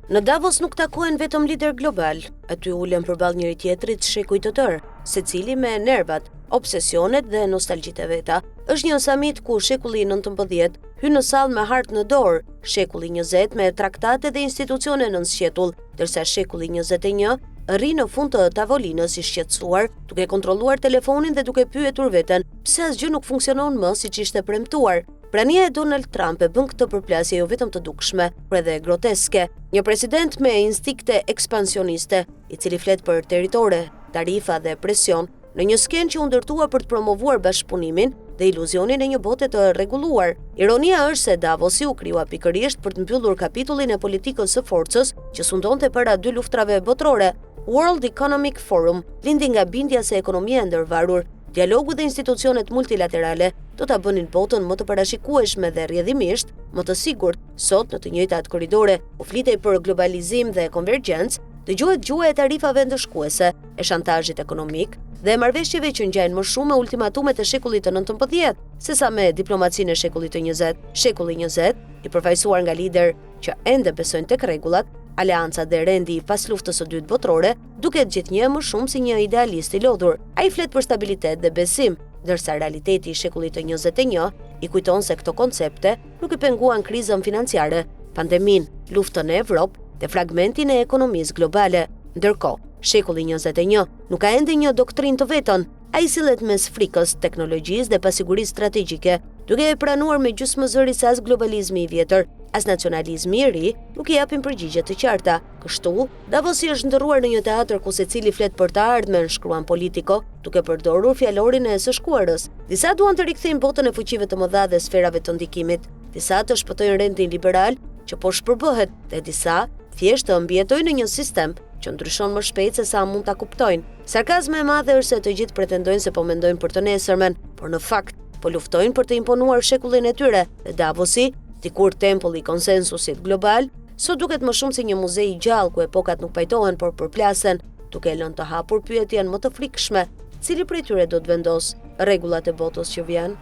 Në Davos nuk takohen vetëm lider global, aty ulen përballë njëri tjetrit shekuj të tërë, secili me nervat, obsesionet dhe nostalgjitë e veta. Është një summit ku shekulli 19 hyn në sallë me hartë në dorë, shekulli 20 me traktate dhe institucione në sqetull, ndërsa shekulli 21 rri në fund të tavolinës i shqetësuar, duke kontrolluar telefonin dhe duke pyetur veten pse asgjë nuk funksionon më siç ishte premtuar. Prania e Donald Trump e bën këtë përplasje jo vetëm të dukshme, por edhe groteske. Një president me instinkte ekspansioniste, i cili flet për territore, tarifa dhe presion, në një skenë që u ndërtua për të promovuar bashkëpunimin dhe iluzionin e një bote të rregulluar. Ironia është se Davosi u krijua pikërisht për të mbyllur kapitullin e politikës së forcës që sundonte para dy luftrave botërore. World Economic Forum lindi nga bindja se ekonomia e ndërvarur, dialogu dhe institucionet multilaterale do ta bënin botën më të parashikueshme dhe rrjedhimisht më të sigurt. Sot në të njëjtat korridore u flitej për globalizim dhe konvergjencë, dëgohet gjuha e tarifave ndëshkuese, e shantazhit ekonomik dhe marrëveshjeve që ngjajnë më shumë me ultimatumet e shekullit të 19 sesa me diplomacinë e shekullit të 20. Shekulli 20 i përfaqësuar nga lider që ende besojnë tek rregullat, aleanca dhe rendi pas luftës së dytë botërore, duket gjithnjë më shumë si një idealist i lodhur. Ai flet për stabilitet dhe besim, ndërsa realiteti i shekullit të 21 i kujton se këto koncepte nuk i penguan krizën financiare, pandemin, luftën në Evropë dhe fragmentin e ekonomisë globale. Ndërkohë, shekulli 21 nuk ka ende një doktrinë të vetën. Ai sillet mes frikës, teknologjisë dhe pasigurisë strategjike, duke e pranuar me gjysmëzëri se as globalizmi i vjetër, as nacionalizmi i ri nuk i japin përgjigje të qarta. Kështu, Davosi është ndërruar në një teatr ku secili flet për të ardhmen, shkruan Politico, duke përdorur fjalorin e së shkuarës. Disa duan të rikthejnë botën e fuqive të mëdha dhe sferave të ndikimit, disa të shpëtojnë rendin liberal që po shpërbëhet, dhe disa thjesht të mbjetojnë në një sistem që ndryshon më shpejt se sa mund ta kuptojnë. Sarkazmi i madh është se të gjithë pretendojnë se po mendojnë për të nesërmen, por në fakt po luftojnë për të imponuar shekullin e tyre. Dhe Davosi, dikur tempulli i konsensusit global, sot duket më shumë si një muze i gjallë ku epokat nuk pajtohen por përplasen, duke lënë të hapur pyetjen më të frikshme: cili prej tyre do të vendos rregullat e botës që vjen?